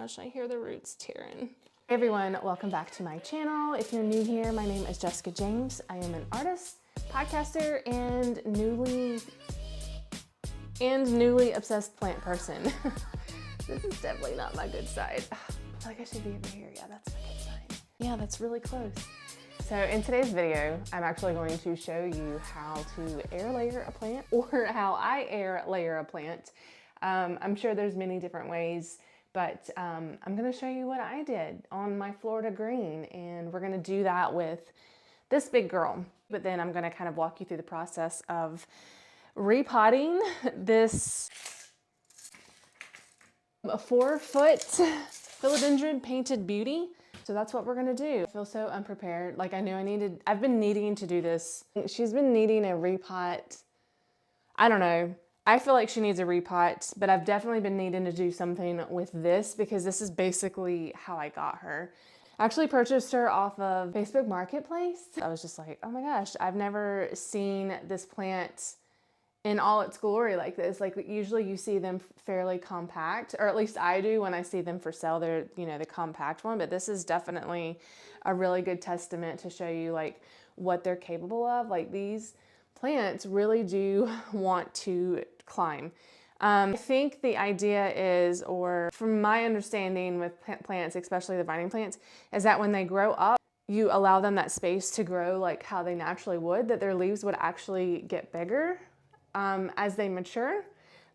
gosh, I hear the roots tearing. Hey everyone, welcome back to my channel. If you're new here, my name is Jessica James. I am an artist, podcaster, and newly obsessed plant person. This is definitely not my good side. I feel like I should be over here. Yeah, that's my good side. Yeah, that's really close. So in today's video, I'm actually going to show you how to air layer a plant, or how I air layer a plant. I'm sure there's many different ways, but I'm gonna show you what I did on my Florida green, and we're gonna do that with this big girl. But then I'm gonna kind of walk you through the process of repotting this 4-foot philodendron painted beauty. So that's what we're gonna do. I feel so unprepared. Like I knew I've been needing to do this. She's been needing a repot. I don't know. I feel like she needs a repot, but I've definitely been needing to do something with this because this is basically how I got her. I actually purchased her off of Facebook Marketplace. I was just like, oh my gosh, I've never seen this plant in all its glory like this. Like usually you see them fairly compact, or at least I do when I see them for sale. They're, you know, the compact one, but this is definitely a really good testament to show you like what they're capable of. Like these plants really do want to climb. I think the idea is, or from my understanding with plants, especially the vining plants, is that when they grow up, you allow them that space to grow like how they naturally would, that their leaves would actually get bigger as they mature.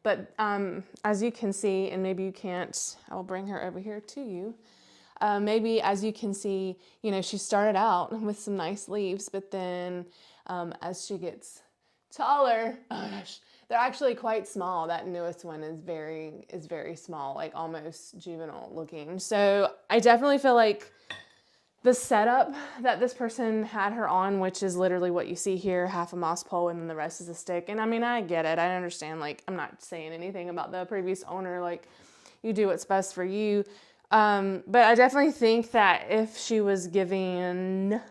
But as you can see, and maybe you can't, I will bring her over here to you. Maybe as you can see, you know, she started out with some nice leaves, but then as she gets taller, oh gosh, they're actually quite small. That newest one is very small, like almost juvenile looking. So I definitely feel like the setup that this person had her on, which is literally what you see here, half a moss pole and then the rest is a stick. And I mean, I get it. I understand. Like, I'm not saying anything about the previous owner. Like, you do what's best for you. But I definitely think that if she was given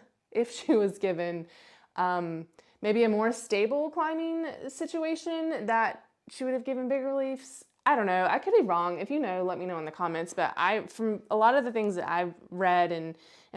maybe a more stable climbing situation, that she would have given bigger leaves. I don't know. I could be wrong. If you know, let me know in the comments. But from a lot of the things that I've read and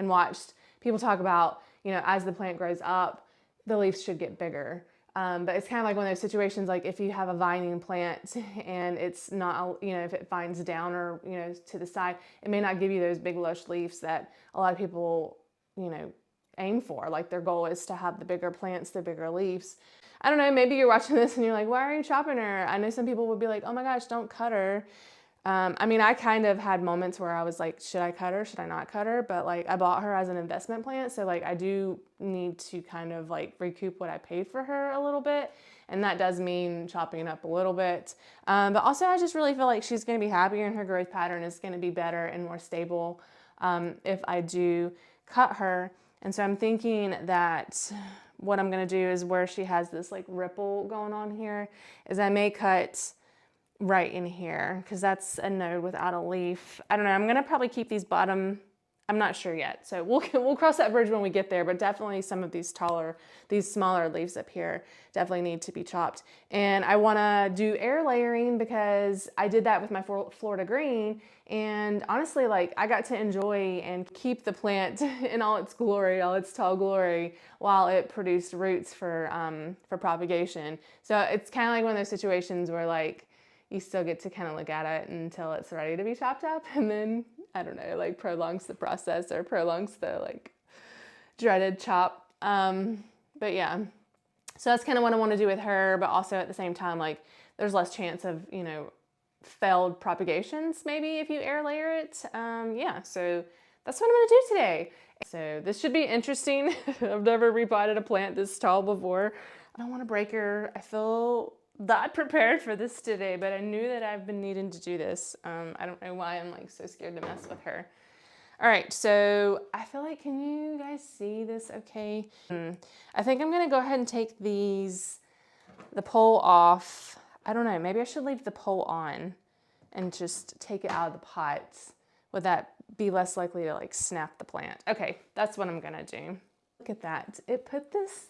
watched, people talk about, you know, as the plant grows up, the leaves should get bigger. But it's kind of like one of those situations, like if you have a vining plant and it's not, you know, if it vines down or, you know, to the side, it may not give you those big lush leaves that a lot of people, you know, aim for. Like their goal is to have the bigger plants, the bigger leaves. I don't know, maybe you're watching this and you're like, why are you chopping her? I know some people would be like, oh my gosh, don't cut her. I mean, I kind of had moments where I was like, should I cut her? Should I not cut her? But like I bought her as an investment plant. So like I do need to kind of like recoup what I paid for her a little bit. And that does mean chopping up a little bit. But also I just really feel like she's going to be happier and her growth pattern is going to be better and more stable if I do cut her. And so I'm thinking that what I'm going to do is where she has this like ripple going on here is I may cut right in here because that's a node without a leaf. I don't know. I'm going to probably keep these bottom. I'm not sure yet. So we'll cross that bridge when we get there, but definitely some of these smaller leaves up here definitely need to be chopped. And I want to do air layering because I did that with my Florida green. And honestly, like I got to enjoy and keep the plant in all its glory, all its tall glory, while it produced roots for propagation. So it's kind of like one of those situations where like you still get to kind of look at it until it's ready to be chopped up, and then I don't know, like prolongs the process or prolongs the like dreaded chop. But yeah, so that's kind of what I want to do with her, but also at the same time, like there's less chance of, you know, failed propagations maybe if you air layer it. Yeah, so that's what I'm going to do today. So this should be interesting. I've never repotted a plant this tall before. I don't want to break her. I feel not prepared for this today, but I knew that I've been needing to do this. I don't know why I'm like so scared to mess with her. All right, so I feel like, can you guys see this okay? I think I'm gonna go ahead and take the pole off. I don't know, maybe I should leave the pole on and just take it out of the pot. Would that be less likely to like snap the plant? Okay, that's what I'm gonna do. Look at that, it put this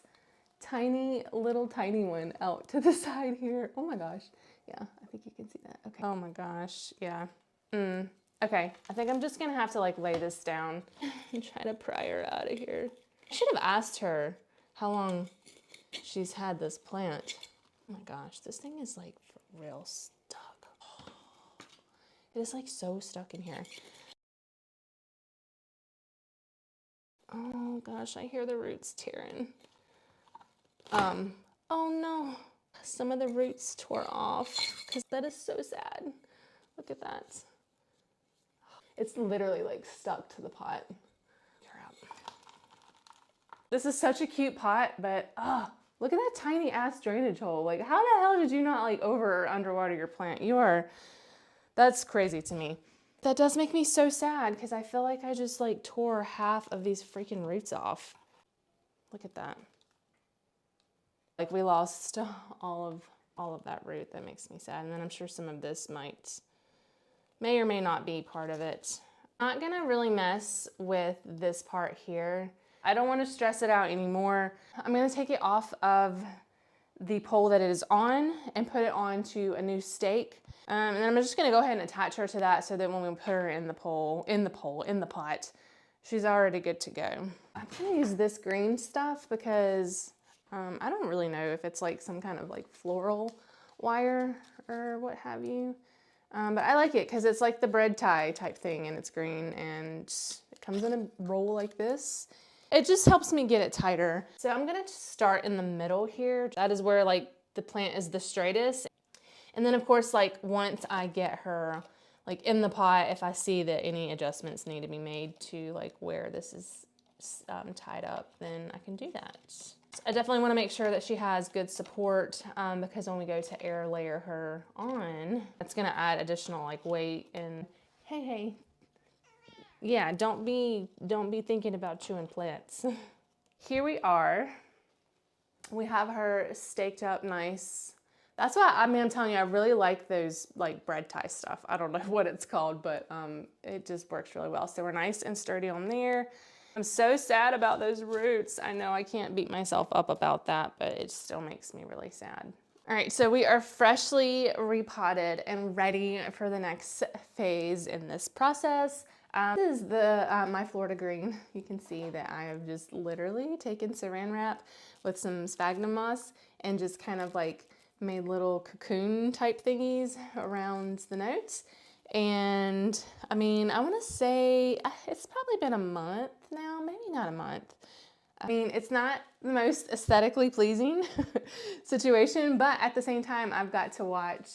tiny one out to the side here. Oh my gosh. Yeah, I think you can see that. Okay. Oh my gosh. Yeah. Okay, I think I'm just gonna have to like lay this down and try to pry her out of here. I should have asked her how long she's had this plant. Oh my gosh, this thing is like for real stuck. It is like so stuck in here. Oh gosh, I hear the roots tearing. Oh no, some of the roots tore off because that is so sad. Look at that. It's literally like stuck to the pot. Crap. This is such a cute pot, but look at that tiny ass drainage hole. Like, how the hell did you not like over or underwater your plant? That's crazy to me. That does make me so sad because I feel like I just like tore half of these freaking roots off. Look at that. Like we lost all of that root. That makes me sad. And then I'm sure some of this may or may not be part of it. I'm not gonna really mess with this part here. I don't want to stress it out anymore. I'm gonna take it off of the pole that it is on and put it onto a new stake. And then I'm just gonna go ahead and attach her to that so that when we put her in the pot, she's already good to go. I'm gonna use this green stuff because I don't really know if it's like some kind of like floral wire or what have you. But I like it because it's like the bread tie type thing and it's green and it comes in a roll like this. It just helps me get it tighter. So I'm gonna start in the middle here. That is where like the plant is the straightest. And then of course, like once I get her like in the pot, if I see that any adjustments need to be made to like where this is tied up, then I can do that. I definitely want to make sure that she has good support because when we go to air layer her on, it's going to add additional like weight and hey. Yeah, don't be thinking about chewing plants. Here we are. We have her staked up nice. That's why, I mean, I'm telling you, I really like those like bread tie stuff. I don't know what it's called, but it just works really well. So we're nice and sturdy on there. I'm so sad about those roots. I know I can't beat myself up about that, but it still makes me really sad. All right, so we are freshly repotted and ready for the next phase in this process. This is my Florida green. You can see that I have just literally taken saran wrap with some sphagnum moss and just kind of like made little cocoon type thingies around the notes. And I mean, I want to say it's probably been a month now, maybe not a month. I mean, it's not the most aesthetically pleasing situation, but at the same time, I've got to watch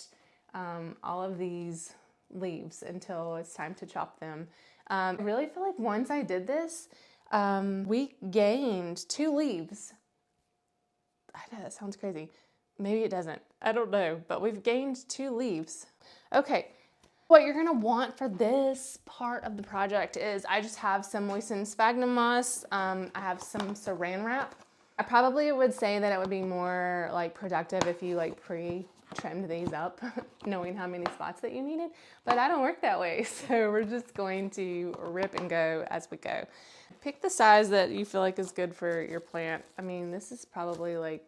all of these leaves until it's time to chop them. I really feel like once I did this, we gained 2 leaves. I know that sounds crazy. Maybe it doesn't. I don't know, but we've gained 2 leaves. Okay. What you're gonna want for this part of the project is I just have some moistened sphagnum moss. I have some saran wrap. I probably would say that it would be more like productive if you like pre-trimmed these up, knowing how many spots that you needed, but I don't work that way. So we're just going to rip and go as we go. Pick the size that you feel like is good for your plant. I mean, this is probably like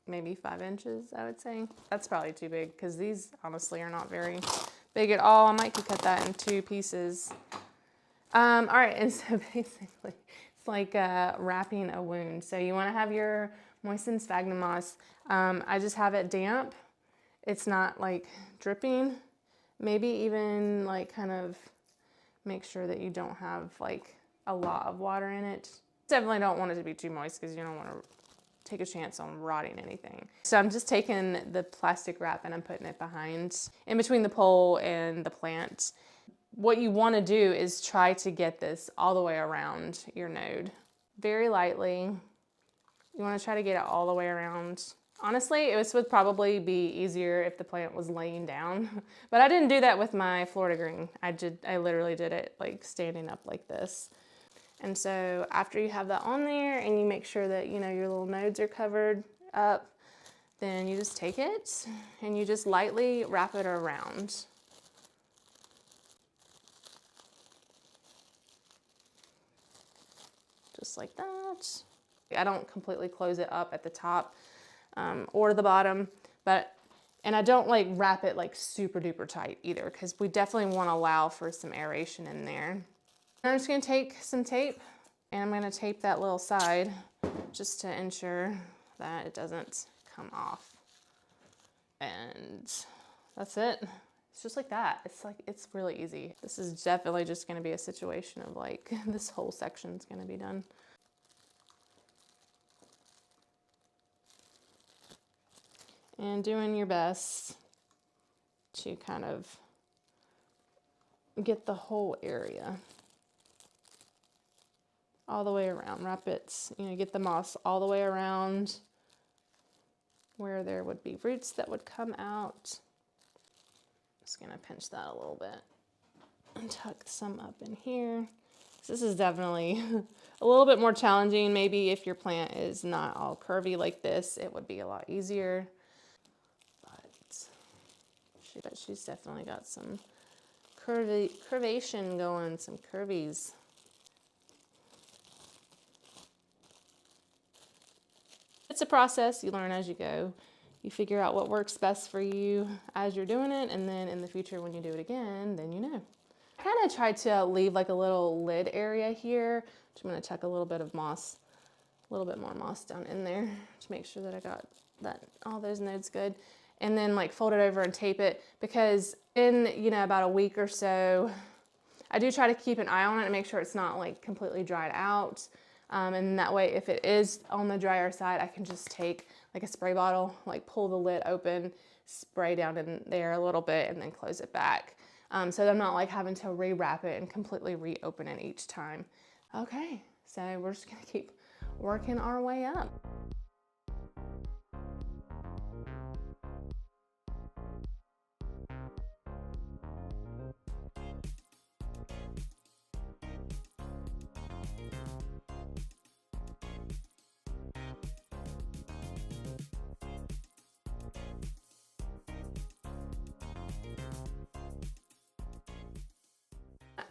maybe 5 inches, I would say. That's probably too big because these honestly are not very big at all. I might could cut that in 2 pieces. All right, and so basically it's like wrapping a wound. So you want to have your moistened sphagnum moss. I just have it damp. It's not like dripping. Maybe even like kind of make sure that you don't have like a lot of water in it. Definitely don't want it to be too moist because you don't want to take a chance on rotting anything. So I'm just taking the plastic wrap and I'm putting it behind, in between the pole and the plant. What you want to do is try to get this all the way around your node. Very lightly. You want to try to get it all the way around. Honestly, this would probably be easier if the plant was laying down, but I didn't do that with my Florida green. I literally did it like standing up like this. And so after you have that on there and you make sure that, you know, your little nodes are covered up, then you just take it and you just lightly wrap it around. Just like that. I don't completely close it up at the top or the bottom, but And I don't like wrap it like super duper tight either, because we definitely want to allow for some aeration in there. And I'm just going to take some tape and I'm going to tape that little side just to ensure that it doesn't come off. And that's it. It's just like that. It's really easy. This is definitely just going to be a situation of like this whole section's going to be done. And doing your best to kind of get the whole area all the way around. Wrap it, get the moss all the way around where there would be roots that would come out. Just gonna pinch that a little bit and tuck some up in here. This is definitely a little bit more challenging. Maybe if your plant is not all curvy like this, it would be a lot easier. But she's definitely got some curvation going, some curvies. It's a process. You learn as you go. You figure out what works best for you as you're doing it, and then in the future when you do it again, then you know. I kind of tried to leave like a little lid area here, which I'm going to tuck a little bit of moss, a little bit more moss down in there to make sure that I got all those nodes good. And then like fold it over and tape it, because in, about a week or so, I do try to keep an eye on it and make sure it's not like completely dried out. And that way, if it is on the drier side, I can just take like a spray bottle, like pull the lid open, spray down in there a little bit, and then close it back. So that I'm not like having to rewrap it and completely reopen it each time. Okay, so we're just gonna keep working our way up.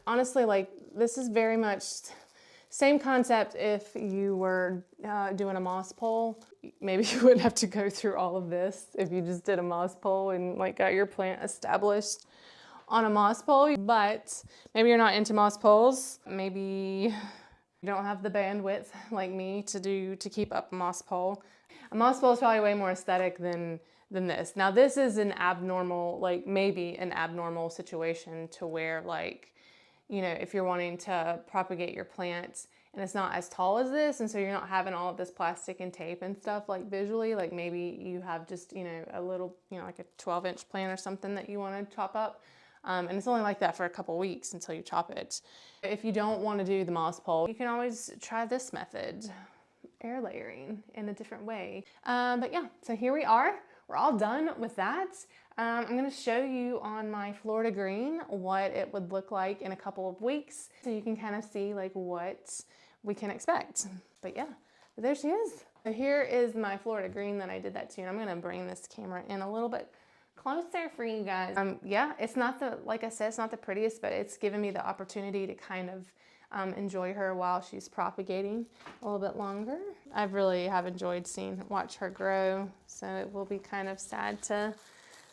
Honestly, like this is very much same concept if you were doing a moss pole. Maybe you wouldn't have to go through all of this if you just did a moss pole and like got your plant established on a moss pole. But maybe you're not into moss poles. Maybe you don't have the bandwidth like me to keep up a moss pole. A moss pole is probably way more aesthetic than this. Now this is an abnormal, like maybe an abnormal situation to where like, if you're wanting to propagate your plants and it's not as tall as this, and so you're not having all of this plastic and tape and stuff like visually, like maybe you have just, a little, like a 12-inch plant or something that you want to chop up. And it's only like that for a couple weeks until you chop it. If you don't want to do the moss pole, you can always try this method, air layering in a different way. But yeah, so here we are. We're all done with that. I'm going to show you on my Florida green what it would look like in a couple of weeks, so you can kind of see like what we can expect. But yeah, there she is. So here is my Florida green that I did that to, and I'm going to bring this camera in a little bit closer for you guys. Yeah, it's not like I said, it's not the prettiest, but it's given me the opportunity to kind of enjoy her while she's propagating a little bit longer. I really have enjoyed watch her grow, so it will be kind of sad to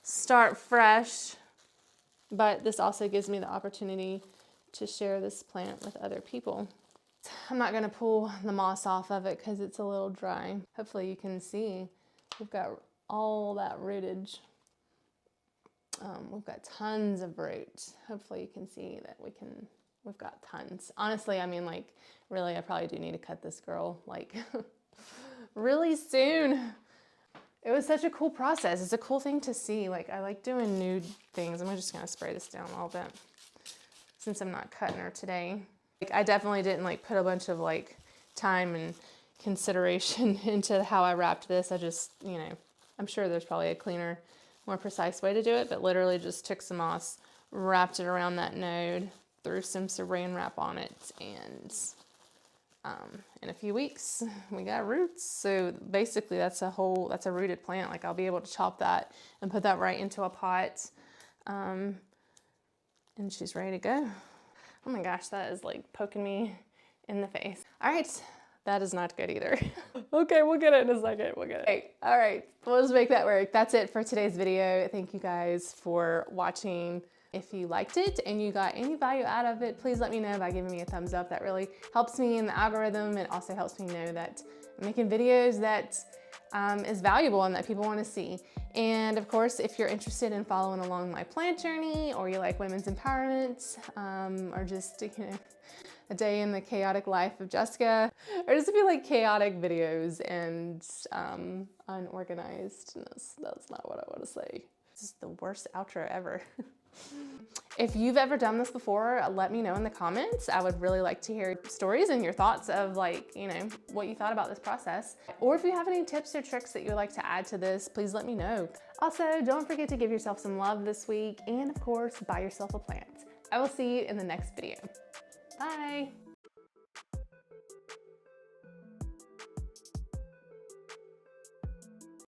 start fresh, but this also gives me the opportunity to share this plant with other people. I'm not going to pull the moss off of it because it's a little dry. Hopefully you can see we've got all that rootage. We've got tons of roots. Hopefully you can see that we've got tons. Honestly, I mean, like, really, I probably do need to cut this girl, like, really soon. It was such a cool process. It's a cool thing to see. Like, I like doing nude things. I'm just gonna spray this down a little bit since I'm not cutting her today. Like, I definitely didn't like put a bunch of like time and consideration into how I wrapped this. I just, I'm sure there's probably a cleaner, more precise way to do it, but literally just took some moss, wrapped it around that node, threw some saran wrap on it, and in a few weeks we got roots. So basically that's a rooted plant. Like, I'll be able to chop that and put that right into a pot, and she's ready to go. Oh my gosh, that is like poking me in the face. All right, That is not good either. Okay, we'll get it in a second. We'll get it. Okay, all right, we'll just make that work. That's it for today's video. Thank you guys for watching. If you liked it and you got any value out of it, please let me know by giving me a thumbs up. That really helps me in the algorithm. It also helps me know that I'm making videos that is valuable and that people want to see. And of course, if you're interested in following along my plant journey, or you like women's empowerment, or just, a day in the chaotic life of Jessica, or just to be like chaotic videos and unorganized. That's not what I want to say. This is the worst outro ever. If you've ever done this before, let me know in the comments. I would really like to hear stories and your thoughts of what you thought about this process. Or if you have any tips or tricks that you would like to add to this, please let me know. Also, don't forget to give yourself some love this week, and of course, buy yourself a plant. I will see you in the next video. Bye.